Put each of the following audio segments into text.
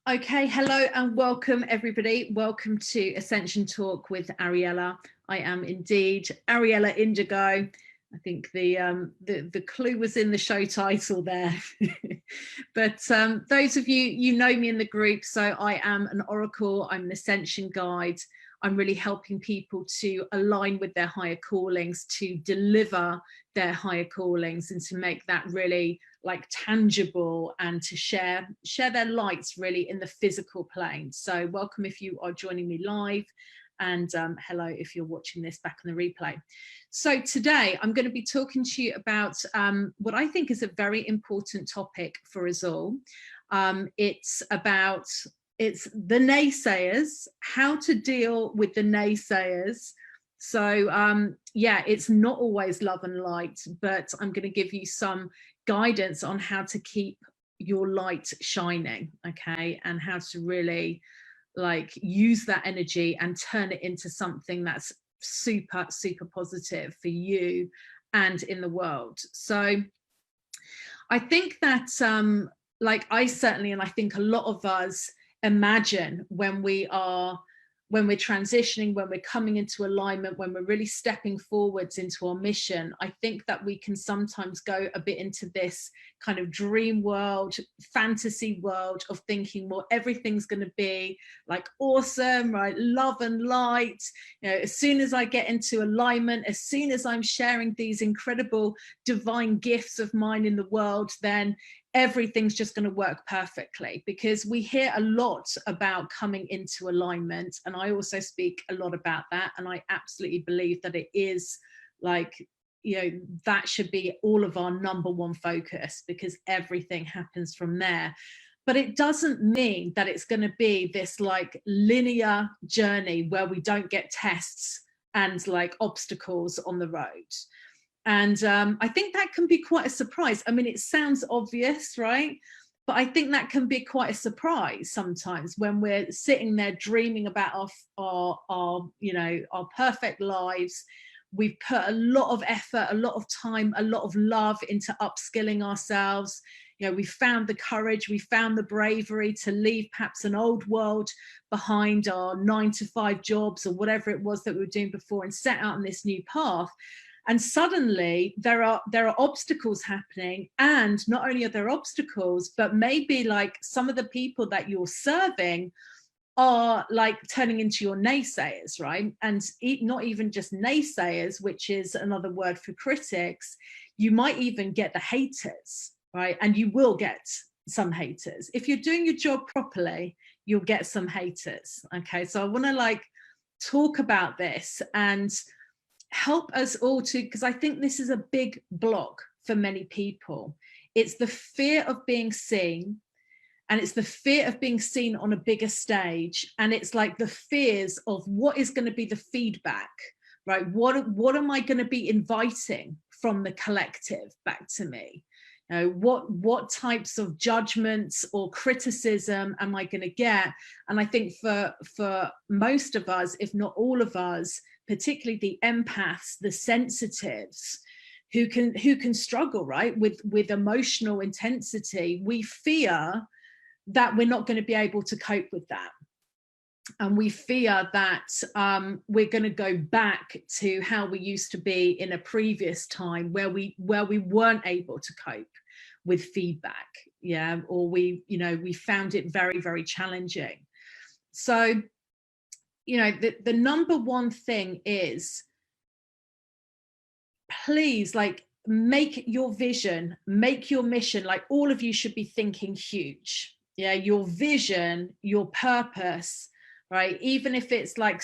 Okay, hello and welcome everybody. Welcome to Ascension Talk with Ariella. I am indeed Ariella Indigo. I think the clue was in the show title there. But those of you know me in the group, so I am an oracle, I'm an ascension guide. I'm really helping people to align with their higher callings, to deliver their higher callings, and to make that really like tangible, and to share their lights really in the physical plane. So welcome if you are joining me live, and hello if you're watching this back on the replay. So today I'm going to be talking to you about what I think is a very important topic for us all. It's the naysayers, how to deal with the naysayers. So yeah, it's not always love and light, but I'm going to give you some guidance on how to keep your light shining, okay, and how to really like use that energy and turn it into something that's super positive for you and in the world. So I think that like I certainly, and I think a lot of us imagine when we're transitioning, when we're coming into alignment, when we're really stepping forwards into our mission, I think that we can sometimes go a bit into this kind of dream world, fantasy world of thinking, well, everything's going to be like awesome, right? Love and light. You know, as soon as I get into alignment, as soon as I'm sharing these incredible divine gifts of mine in the world, then everything's just going to work perfectly. Because we hear a lot about coming into alignment, and I also speak a lot about that, and I absolutely believe that it is like, you know, that should be all of our number one focus, because everything happens from there. But it doesn't mean that it's going to be this like linear journey where we don't get tests and like obstacles on the road. And I think that can be quite a surprise. I mean, it sounds obvious, right? But I think that can be quite a surprise sometimes when we're sitting there dreaming about our you know, our perfect lives. We've put a lot of effort, a lot of time, a lot of love into upskilling ourselves. You know, we found the courage, we found the bravery to leave perhaps an old world behind, our 9-to-5 jobs or whatever it was that we were doing before, and set out on this new path. And suddenly there are obstacles happening, and not only are there obstacles, but maybe like some of the people that you're serving are like turning into your naysayers, right? And not even just naysayers, which is another word for critics. You might even get the haters, right? And you will get some haters. If you're doing your job properly, you'll get some haters, okay? So I want to like talk about this and help us all to, because I think this is a big block for many people. It's the fear of being seen, and it's the fear of being seen on a bigger stage, and it's like the fears of what is going to be the feedback, right? What am I going to be inviting from the collective back to me? You know, what types of judgments or criticism am I going to get? And I think for most of us, if not all of us, particularly the empaths, the sensitives, who can struggle, right, with emotional intensity, we fear that we're not going to be able to cope with that. And we fear that we're going to go back to how we used to be in a previous time where we weren't able to cope with feedback, yeah, or we found it very, very challenging. So, you know, the number one thing is, please, like, make your vision, make your mission, like all of you should be thinking huge. Yeah, your vision, your purpose, right? Even if it's like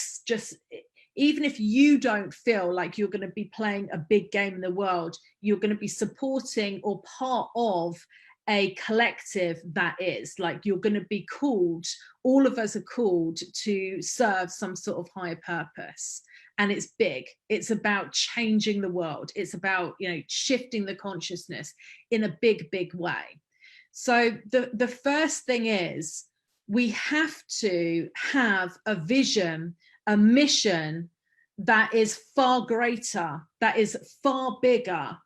even if you don't feel like you're going to be playing a big game in the world, you're going to be supporting or part of a collective that is like, you're going to be called, all of us are called to serve some sort of higher purpose. And it's big. It's about changing the world. It's about, you know, shifting the consciousness in a big, big way. So the first thing is, we have to have a vision, a mission that is far greater, that is far bigger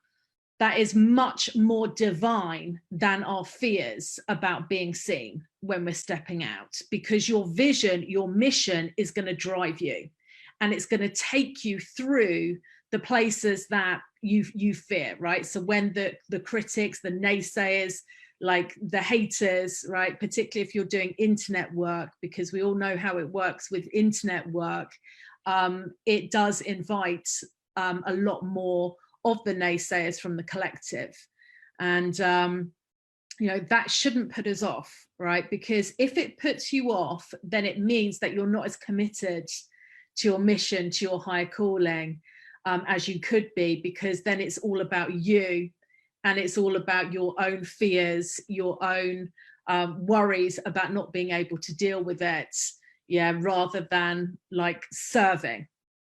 that is much more divine than our fears about being seen when we're stepping out, because your vision, your mission is going to drive you, and it's going to take you through the places that you fear, right? So when the critics, the naysayers, like the haters, right, particularly if you're doing internet work, because we all know how it works with internet work, it does invite a lot more of the naysayers from the collective. And you know, that shouldn't put us off, right? Because if it puts you off, then it means that you're not as committed to your mission, to your higher calling, as you could be, because then it's all about you, and it's all about your own fears, your own worries about not being able to deal with it, yeah, rather than like serving,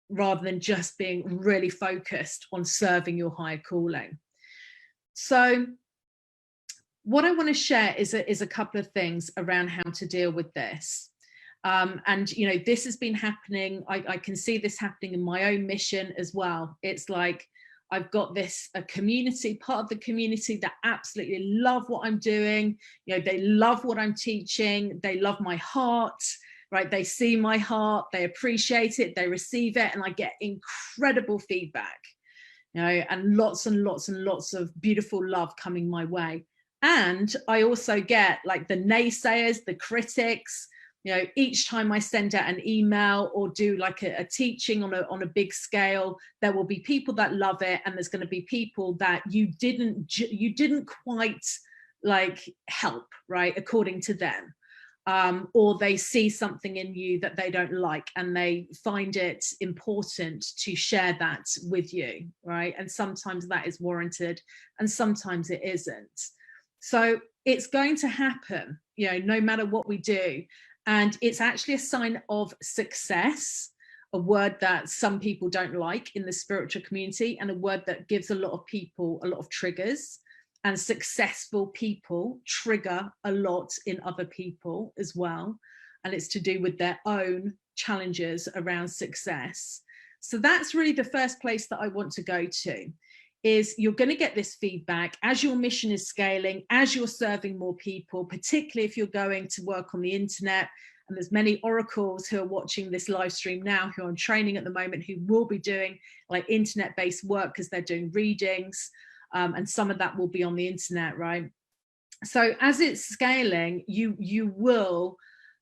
rather than just being really focused on serving your higher calling. So what I want to share is a couple of things around how to deal with this. And, you know, this has been happening. I can see this happening in my own mission as well. It's like, I've got a community, part of the community that absolutely love what I'm doing. You know, they love what I'm teaching. They love my heart, right? They see my heart, they appreciate it, they receive it, and I get incredible feedback, you know, and lots and lots and lots of beautiful love coming my way. And I also get like the naysayers, the critics. You know, each time I send out an email or do like a teaching on a big scale, there will be people that love it, and there's going to be people that you didn't quite like help, right, according to them, or they see something in you that they don't like, and they find it important to share that with you, right? And sometimes that is warranted, and sometimes it isn't. So it's going to happen, you know, no matter what we do. And it's actually a sign of success, a word that some people don't like in the spiritual community, and a word that gives a lot of people a lot of triggers. And successful people trigger a lot in other people as well. And it's to do with their own challenges around success. So that's really the first place that I want to go to. Is you're going to get this feedback as your mission is scaling, as you're serving more people, particularly if you're going to work on the internet. And there's many oracles who are watching this live stream now, who are in training at the moment, who will be doing like internet-based work because they're doing readings, and some of that will be on the internet, right? So as it's scaling, you will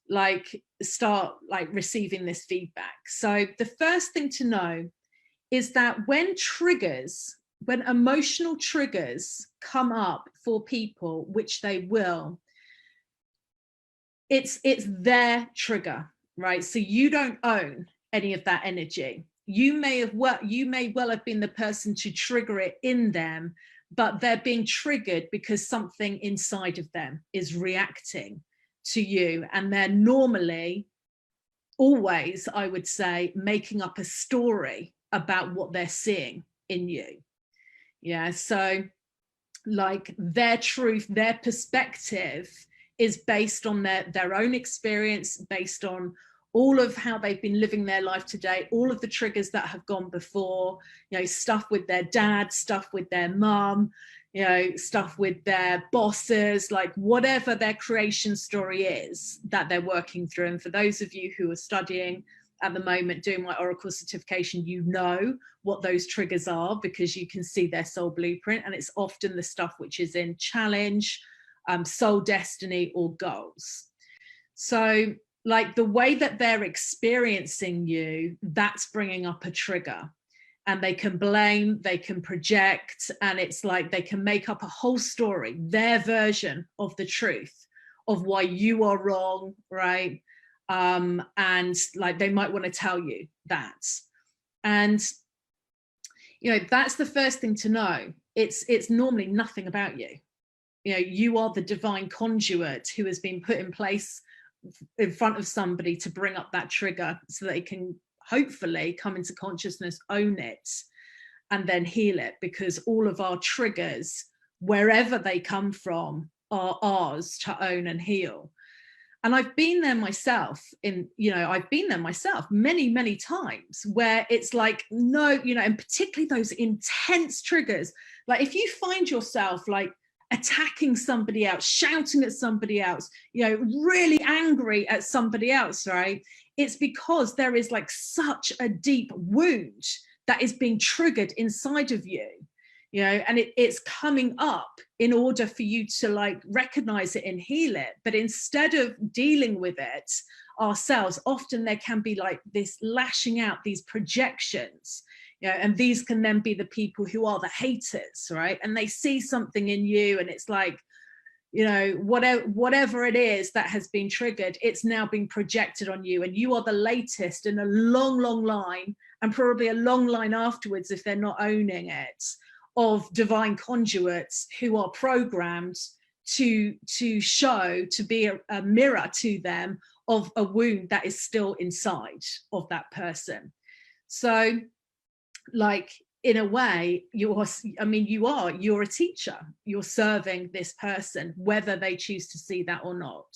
like start like receiving this feedback. So the first thing to know is that when emotional triggers come up for people, which they will, it's their trigger, right? So you don't own any of that energy. You may well have been the person to trigger it in them, but they're being triggered because something inside of them is reacting to you, and they're normally always, I would say, making up a story about what they're seeing in you. Yeah, so like their truth, their perspective is based on their own experience, based on all of how they've been living their life today, all of the triggers that have gone before, you know, stuff with their dad, stuff with their mum, you know, stuff with their bosses, like whatever their creation story is that they're working through. And for those of you who are studying at the moment, doing my Oracle certification, you know what those triggers are, because you can see their soul blueprint, and it's often the stuff which is in challenge, soul destiny, or goals. So like the way that they're experiencing you, that's bringing up a trigger, and they can blame, they can project, and it's like they can make up a whole story, their version of the truth of why you are wrong, right? And like they might want to tell you that. And you know, that's the first thing to know. It's normally nothing about you. You know, you are the divine conduit who has been put in place in front of somebody to bring up that trigger, so they can hopefully come into consciousness, own it, and then heal it, because all of our triggers, wherever they come from, are ours to own and heal. And I've been there myself I've been there myself many, many times where it's like, no, and particularly those intense triggers. Like if you find yourself like attacking somebody else, shouting at somebody else, really angry at somebody else, right? It's because there is like such a deep wound that is being triggered inside of you. And it's coming up in order for you to like recognize it and heal it. But instead of dealing with it ourselves, often there can be like this lashing out, these projections, and these can then be the people who are the haters, right? And they see something in you and it's like, whatever it is that has been triggered, it's now being projected on you, and you are the latest in a long, long line, and probably a long line afterwards if they're not owning it, of divine conduits who are programmed to be a mirror to them of a wound that is still inside of that person. So like in a way, you're a teacher, you're serving this person, whether they choose to see that or not.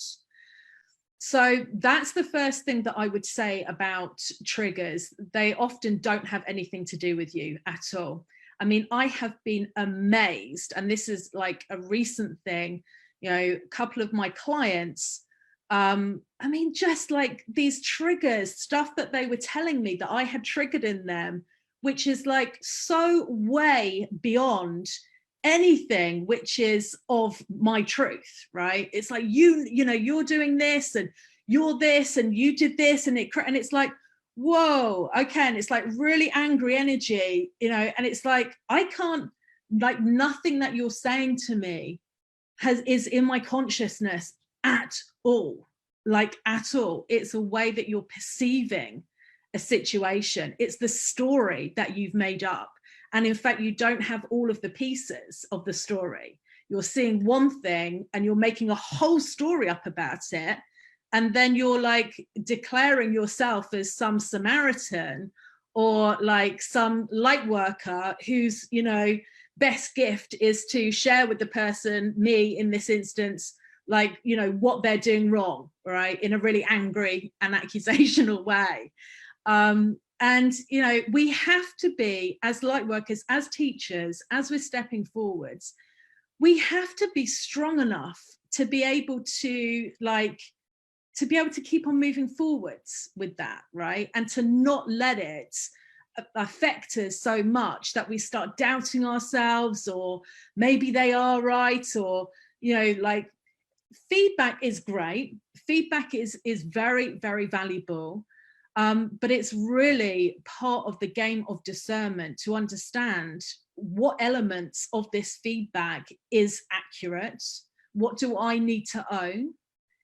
So that's the first thing that I would say about triggers. They often don't have anything to do with you at all. I mean, I have been amazed, and this is like a recent thing, a couple of my clients, just like these triggers, stuff that they were telling me that I had triggered in them, which is like so way beyond anything which is of my truth, right? It's like, you're doing this and you're this and you did this, and it's like, whoa, okay. And it's like really angry energy, and it's like, I can't, like nothing that you're saying to me is in my consciousness at all, like at all. It's a way that you're perceiving a situation. It's the story that you've made up. And in fact, you don't have all of the pieces of the story. You're seeing one thing and you're making a whole story up about it. And then you're like declaring yourself as some Samaritan or like some light worker whose, best gift is to share with the person, me in this instance, like, what they're doing wrong, right? In a really angry and accusational way. And, we have to be, as light workers, as teachers, as we're stepping forwards, we have to be strong enough to be able to keep on moving forwards with that, right? And to not let it affect us so much that we start doubting ourselves, or maybe they are right, or, like feedback is great. Feedback is very, very valuable. But it's really part of the game of discernment to understand what elements of this feedback is accurate. What do I need to own?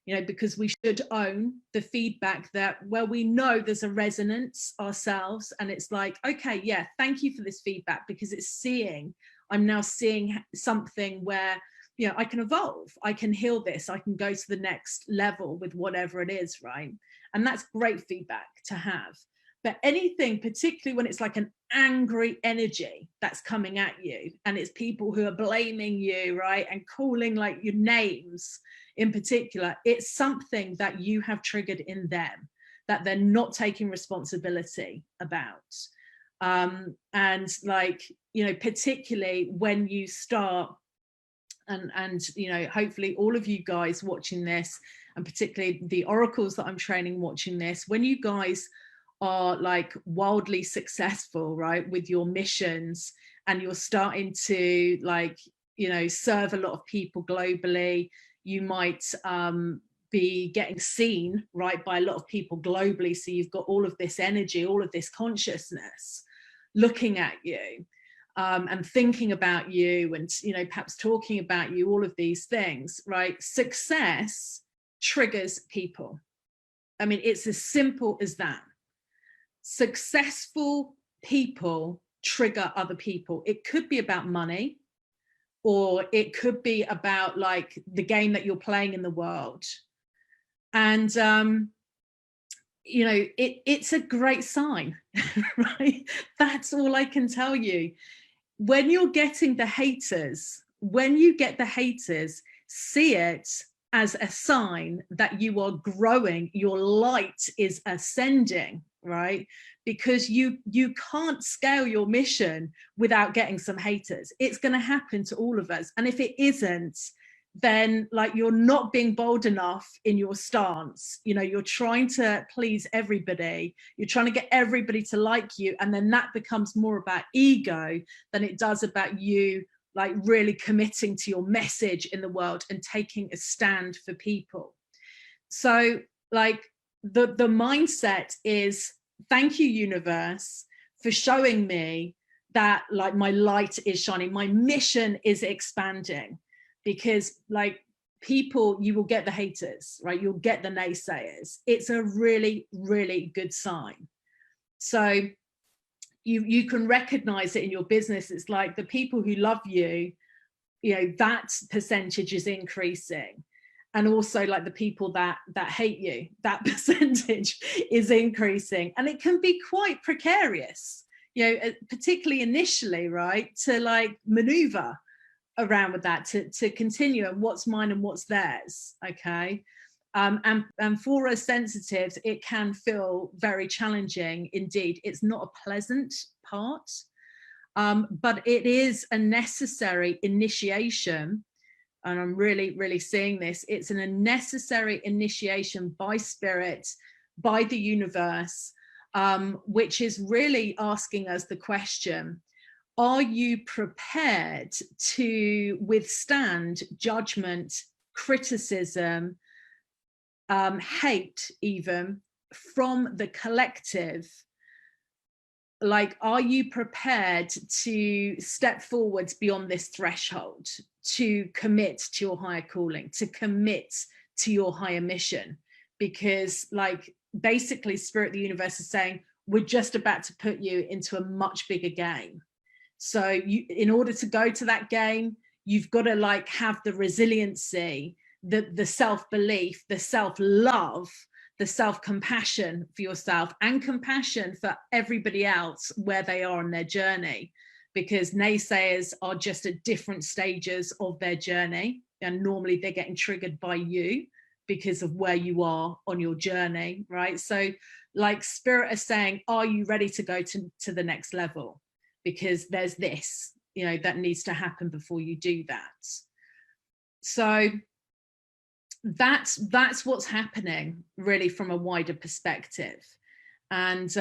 Because we should own the feedback that where we know there's a resonance ourselves, and it's like, okay, yeah, thank you for this feedback, because I'm now seeing something where, I can evolve, I can heal this, I can go to the next level with whatever it is, right? And that's great feedback to have. But anything, particularly when it's like an angry energy that's coming at you, and it's people who are blaming you, right, and calling like your names in particular, it's something that you have triggered in them that they're not taking responsibility about. And like, particularly when you start, and hopefully all of you guys watching this, and particularly the oracles that I'm training watching this, when you guys are like wildly successful, right, with your missions, and you're starting to like, serve a lot of people globally, you might be getting seen, right, by a lot of people globally. So you've got all of this energy, all of this consciousness looking at you, and thinking about you, and perhaps talking about you, all of these things, right? Success triggers people. I mean, it's as simple as that. Successful people trigger other people. It could be about money, or it could be about like the game that you're playing in the world. And it's a great sign, right? That's all I can tell you. When you're getting the haters, when you get the haters, see it as a sign that you are growing, your light is ascending, right? Because you can't scale your mission without getting some haters. It's going to happen to all of us. And if it isn't, then like you're not being bold enough in your stance. You know, you're trying to please everybody. You're trying to get everybody to like you. And then that becomes more about ego than it does about you like really committing to your message in the world and taking a stand for people. So like the mindset is, thank you, universe, for showing me that like my light is shining, my mission is expanding. Because like people, you will get the haters, right? You'll get the naysayers. It's a really, really good sign. So you can recognize it in your business. It's like the people who love you, you know, that percentage is increasing. And also like the people that hate you, that percentage is increasing. And it can be quite precarious, you know, particularly initially, right? To like maneuver around with that, to continue and what's mine and what's theirs, okay? And for us sensitives, it can feel very challenging indeed. It's not a pleasant part, but it is a necessary initiation. And I'm really, really seeing this. It's a necessary initiation by spirit, by the universe, which is really asking us the question, are you prepared to withstand judgment, criticism, hate even from the collective? Like, are you prepared to step forwards beyond this threshold, to commit to your higher calling, to commit to your higher mission? Because like basically Spirit, the universe is saying, we're just about to put you into a much bigger game. So you, in order to go to that game, you've got to like have the resiliency, the self-belief, the self-love, the self-compassion for yourself and compassion for everybody else where they are on their journey, because naysayers are just at different stages of their journey. And normally they're getting triggered by you because of where you are on your journey, right? So like Spirit is saying, are you ready to go to the next level? Because there's this, you know, that needs to happen before you do that. So that's what's happening really from a wider perspective. And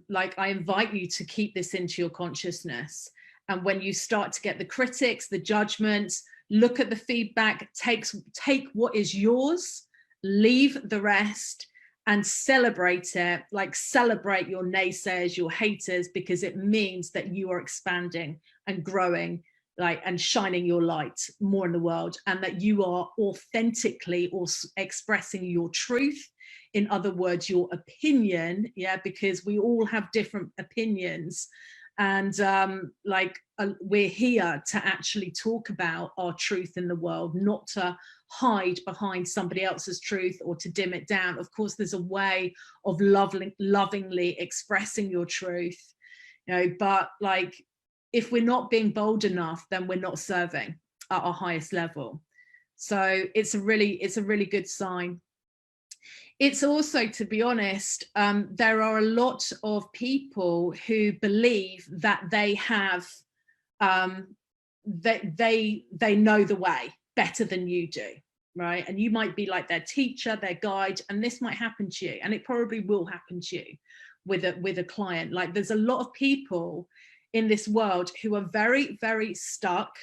like I invite you to keep this into your consciousness. And when you start to get the critics, the judgments, look at the feedback, take what is yours, leave the rest, and celebrate it. Like celebrate your naysayers, your haters, because it means that you are expanding and growing, like, and shining your light more in the world, and that you are authentically or expressing your truth. In other words, your opinion, yeah, because we all have different opinions. And we're here to actually talk about our truth in the world, not to hide behind somebody else's truth or to dim it down. Of course, there's a way of lovingly expressing your truth, you know, but like if we're not being bold enough, then we're not serving at our highest level. So it's a really good sign. It's also, to be honest, there are a lot of people who believe that they have, they know the way better than you do, right? And you might be like their teacher, their guide, and this might happen to you, and it probably will happen to you with a client. Like there's a lot of people in this world who are very, very stuck,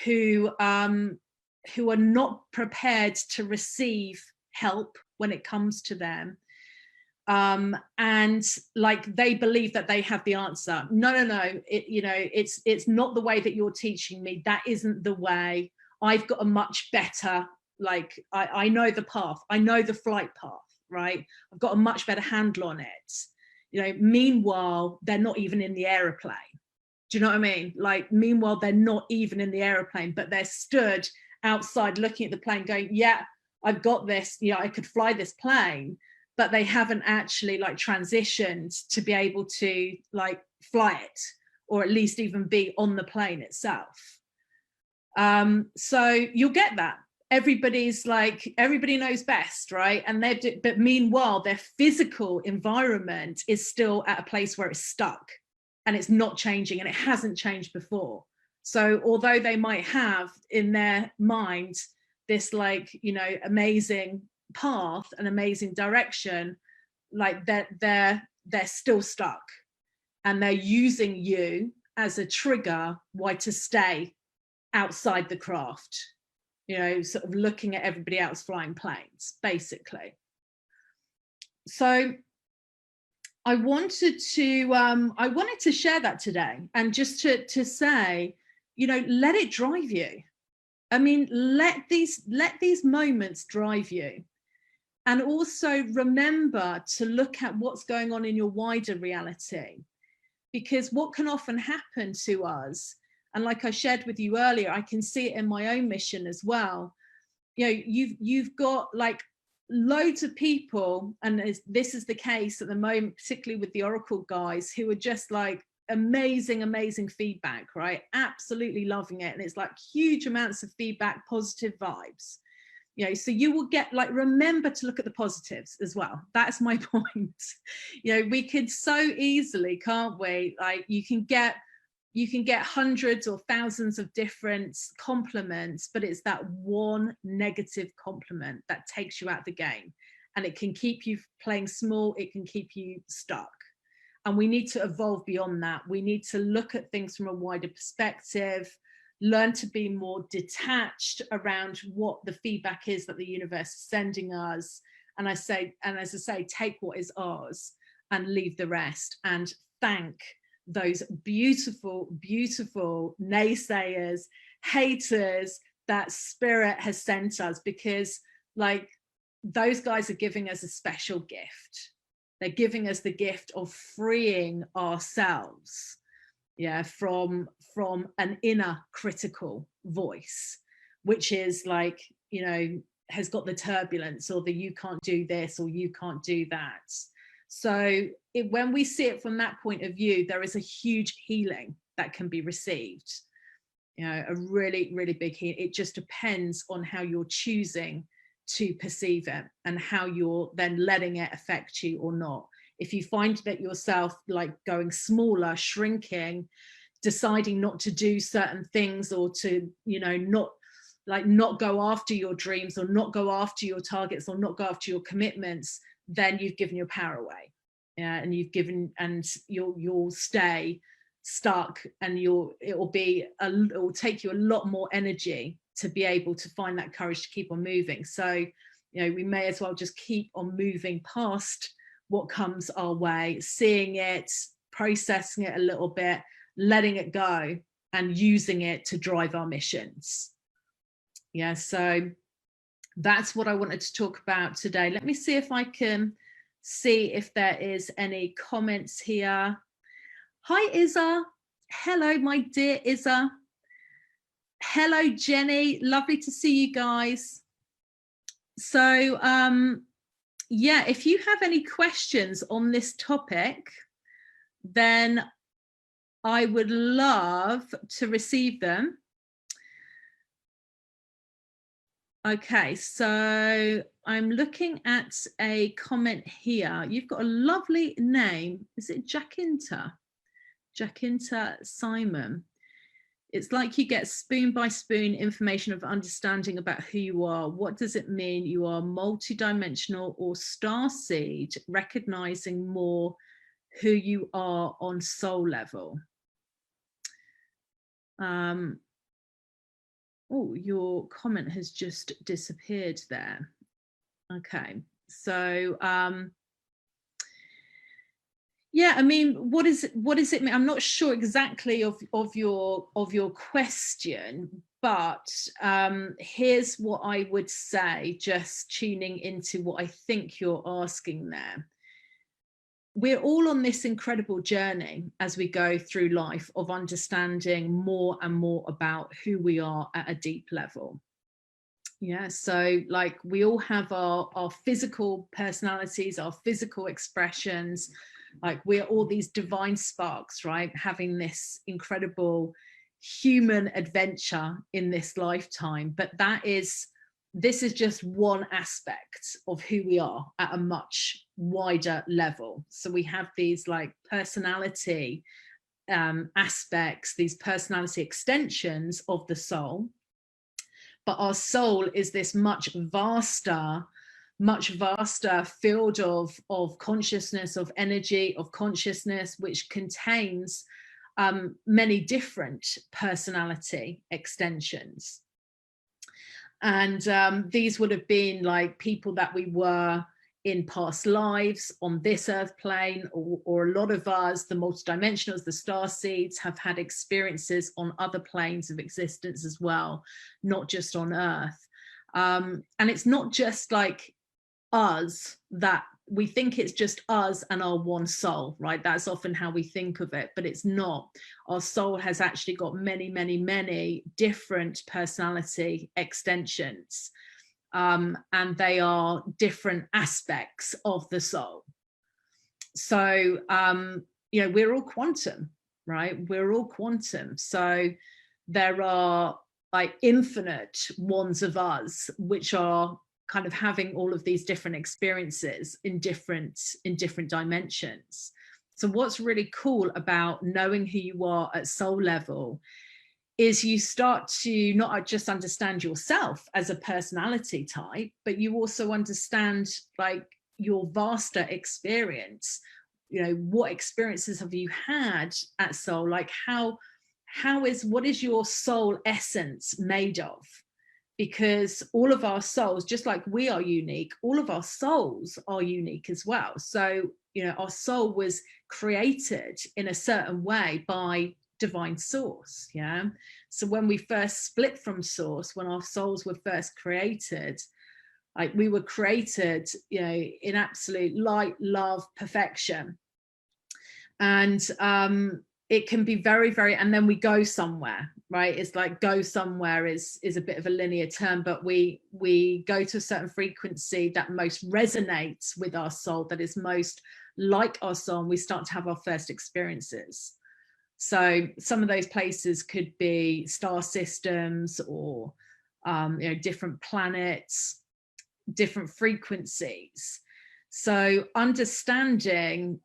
who are not prepared to receive help when it comes to them, and like they believe that they have the answer. No, it's not the way that you're teaching me. That isn't the way. I've got a much better, like I know the path, I know the flight path, right? I've got a much better handle on it. You know, meanwhile they're not even in the aeroplane. Do you know what I mean? Like meanwhile they're not even in the aeroplane, but they're stood outside looking at the plane going, yeah, I've got this, you know, I could fly this plane, but they haven't actually like transitioned to be able to like fly it, or at least even be on the plane itself. So you'll get that everybody's like, everybody knows best, right? And but meanwhile, their physical environment is still at a place where it's stuck and it's not changing, and it hasn't changed before. So although they might have in their mind this, like, you know, amazing path, an amazing direction, like they're still stuck, and they're using you as a trigger why to stay outside the craft, you know, sort of looking at everybody else flying planes, basically. So I wanted to share that today, and just to say, you know, let it drive you. I mean, let these moments drive you. And also remember to look at what's going on in your wider reality, because what can often happen to us, and like I shared with you earlier, I can see it in my own mission as well. You know, you've got like loads of people, and this is the case at the moment, particularly with the Oracle guys, who are just like amazing feedback, right? Absolutely loving it. And it's like huge amounts of feedback, positive vibes. You know, so you will get, like, remember to look at the positives as well. That's my point. You know, we could so easily, can't we? Like, you can get hundreds or thousands of different compliments, but it's that one negative compliment that takes you out of the game, and it can keep you playing small. It can keep you stuck. And we need to evolve beyond that. We need to look at things from a wider perspective, learn to be more detached around what the feedback is that the universe is sending us. And as I say, take what is ours and leave the rest, and thank those beautiful naysayers, haters that spirit has sent us, because like those guys are giving us a special gift. They're giving us the gift of freeing ourselves, yeah, from an inner critical voice, which is like, you know, has got the turbulence, or the you can't do this, or you can't do that. So when we see it from that point of view, there is a huge healing that can be received, you know, a really big healing. It just depends on how you're choosing to perceive it, and how you're then letting it affect you or not. If you find that yourself like going smaller, shrinking, deciding not to do certain things, or to, you know, not go after your dreams, or not go after your targets, or not go after your commitments, then you've given your power away. Yeah, and you'll stay stuck, and it will take you a lot more energy to be able to find that courage to keep on moving. So, you know, we may as well just keep on moving past what comes our way, seeing it, processing it a little bit, letting it go, and using it to drive our missions. Yeah, so that's what I wanted to talk about today. Let me see if I can see if there is any comments here. Hi, Izza. Hello, my dear Izza. Hello, Jenny. Lovely to see you guys. So, yeah, if you have any questions on this topic, then I would love to receive them. Okay, so I'm looking at a comment here. You've got a lovely name. Is it Jacinta? Jacinta Simon. It's like you get spoon by spoon information of understanding about who you are. What does it mean you are multidimensional or starseed, recognizing more who you are on soul level? Oh, your comment has just disappeared there. Okay, so yeah, I mean, what does it mean? I'm not sure exactly of your question, but here's what I would say, just tuning into what I think you're asking there. We're all on this incredible journey as we go through life of understanding more and more about who we are at a deep level. Yeah, so like we all have our physical personalities, our physical expressions, like we're all these divine sparks, right? Having this incredible human adventure in this lifetime. But that is this is just one aspect of who we are at a much wider level. So we have these like personality aspects, these personality extensions of the soul. But our soul is this much vaster field of consciousness, of energy, of consciousness, which contains many different personality extensions. And these would have been like people that we were in past lives on this earth plane, or a lot of us, the multidimensionals, the star seeds, have had experiences on other planes of existence as well, not just on earth. And it's not just like us, that we think it's just us and our one soul, right? That's often how we think of it, but it's not. Our soul has actually got many different personality extensions. And they are different aspects of the soul. So, you know, we're all quantum, right? We're all quantum. So there are like infinite ones of us, which are kind of having all of these different experiences in different dimensions. So what's really cool about knowing who you are at soul level is you start to not just understand yourself as a personality type, but you also understand like your vaster experience. You know, what experiences have you had at soul? Like what is your soul essence made of? Because all of our souls, just like we are unique, all of our souls are unique as well. So, you know, our soul was created in a certain way by divine source. Yeah. So when we first split from source, when our souls were first created, like we were created, you know, in absolute light, love, perfection. And it can be very, and then we go somewhere, right? It's like go somewhere is a bit of a linear term, but we go to a certain frequency that most resonates with our soul, that is most like our soul, and we start to have our first experiences. So some of those places could be star systems, or you know, different planets, different frequencies. So understanding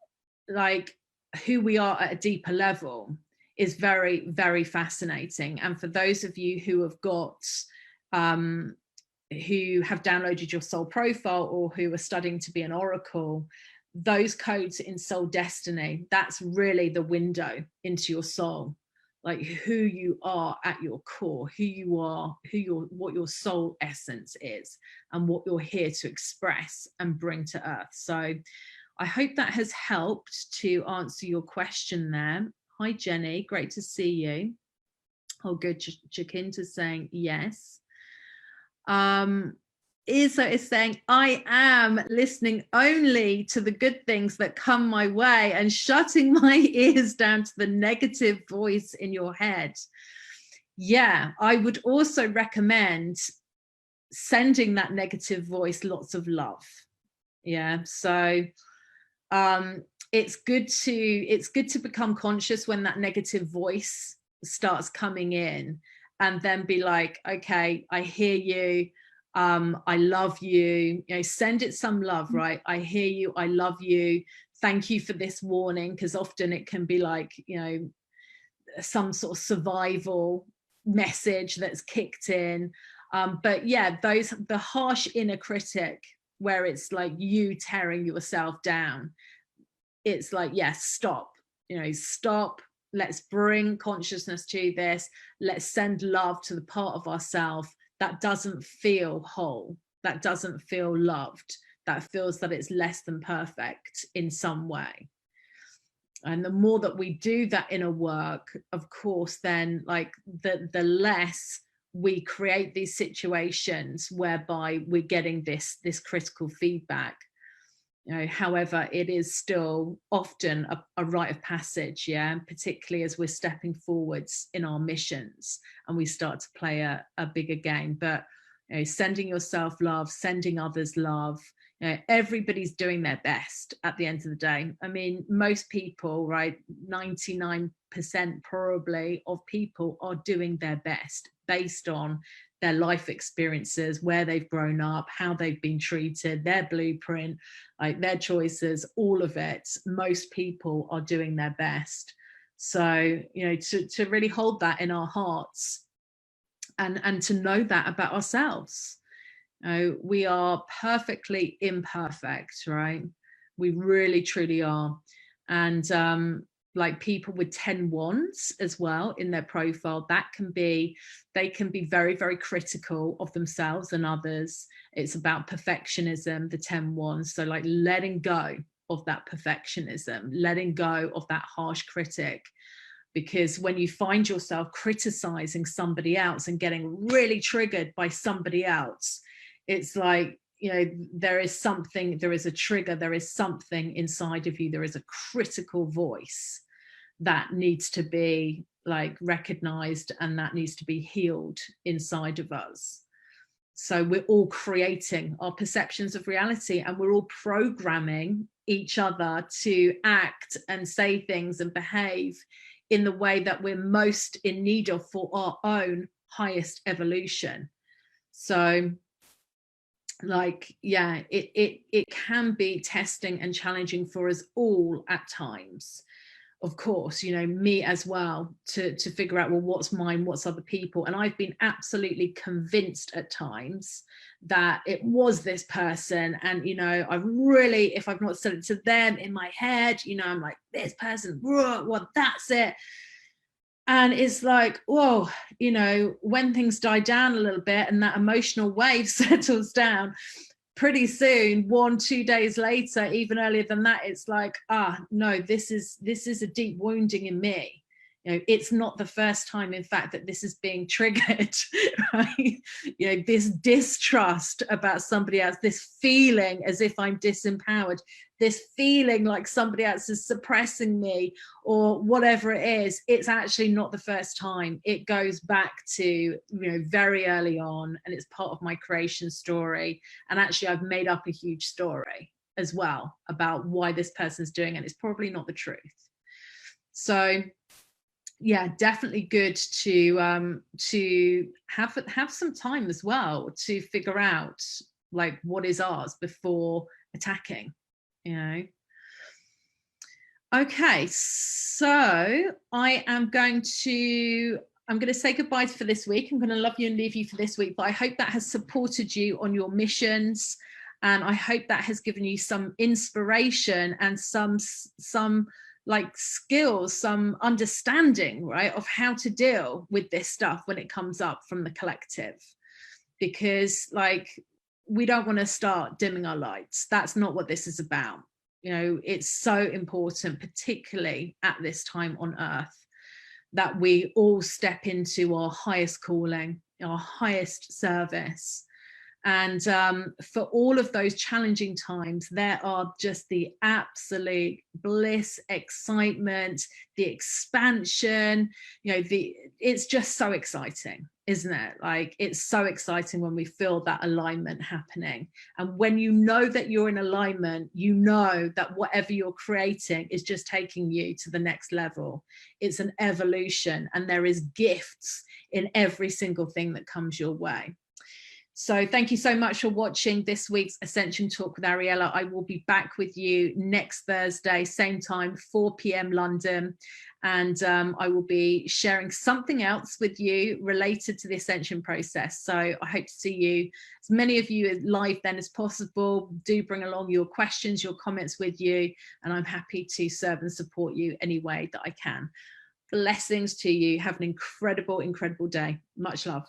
like who we are at a deeper level is very fascinating. And for those of you who have got who have downloaded your soul profile, or who are studying to be an oracle, those codes in soul destiny, that's really the window into your soul, like who you are at your core, who you are, what your soul essence is, and what you're here to express and bring to earth. So I hope that has helped to answer your question there. Hi Jenny, great to see you. Oh good, Jacinta's saying yes. Isa is saying, I am listening only to the good things that come my way and shutting my ears down to the negative voice in your head. Yeah, I would also recommend sending that negative voice lots of love. Yeah, so it's good to become conscious when that negative voice starts coming in, and then be like, okay, I hear you. I love you, you know, send it some love, right? I hear you, I love you, thank you for this warning, because often it can be like, you know, some sort of survival message that's kicked in. But yeah, the harsh inner critic, where it's like you tearing yourself down, it's like, yes, stop, you know, stop. Let's bring consciousness to this. Let's send love to the part of ourselves that doesn't feel whole, that doesn't feel loved, that feels that it's less than perfect in some way. And the more that we do that inner work, of course, then like the less we create these situations whereby we're getting this critical feedback. You know, however, it is still often a rite of passage, yeah, particularly as we're stepping forwards in our missions and we start to play a bigger game. But you know, sending yourself love, sending others love, you know, everybody's doing their best at the end of the day. I mean, most people, right, 99% probably of people are doing their best based on their life experiences, where they've grown up, how they've been treated, their blueprint, like their choices, all of it. Most people are doing their best. So, you know, to really hold that in our hearts, and to know that about ourselves. We are perfectly imperfect, right? We really, truly are. And like people with 10 wands as well in their profile, they can be very, very critical of themselves and others. It's about perfectionism, the 10 wands. So like letting go of that perfectionism, letting go of that harsh critic. Because when you find yourself criticizing somebody else and getting really triggered by somebody else, it's like, you know, there is a trigger, there is something inside of you, there is a critical voice that needs to be like recognized, and that needs to be healed inside of us. So we're all creating our perceptions of reality, and we're all programming each other to act and say things and behave in the way that we're most in need of for our own highest evolution. So like, yeah, it can be testing and challenging for us all at times. Of course, you know, me as well, to figure out, well, what's mine, what's other people. And I've been absolutely convinced at times that it was this person. And, you know, I really, if I've not said it to them in my head, you know, I'm like, this person, well, that's it. And it's like, whoa, you know, when things die down a little bit and that emotional wave settles down, pretty soon, 1-2 days later, even earlier than that, it's like, no, this is a deep wounding in me. You know, it's not the first time, in fact, that this is being triggered, right? You know, this distrust about somebody else, this feeling as if I'm disempowered, this feeling like somebody else is suppressing me or whatever it is. It's actually not the first time. It goes back to, you know, very early on, and it's part of my creation story. And actually, I've made up a huge story as well about why this person's doing it. It's probably not the truth. So yeah, definitely good to have some time as well to figure out like what is ours before attacking, you know. Okay, so I'm going to say goodbye for this week. I'm going to love you and leave you for this week, but I hope that has supported you on your missions, and I hope that has given you some inspiration and some like skills, some understanding, right, of how to deal with this stuff when it comes up from the collective. Because like, we don't want to start dimming our lights. That's not what this is about. You know, it's so important, particularly at this time on earth, that we all step into our highest calling, our highest service. And for all of those challenging times, there are just the absolute bliss, excitement, the expansion, you know, it's just so exciting, isn't it? Like, it's so exciting when we feel that alignment happening. And when you know that you're in alignment, you know that whatever you're creating is just taking you to the next level. It's an evolution, and there is gifts in every single thing that comes your way. So thank you so much for watching this week's Ascension Talk with Ariella. I will be back with you next Thursday, same time, 4 p.m. London. And I will be sharing something else with you related to the Ascension process. So I hope to see you, as many of you live then as possible. Do bring along your questions, your comments with you, and I'm happy to serve and support you any way that I can. Blessings to you. Have an incredible, incredible day. Much love.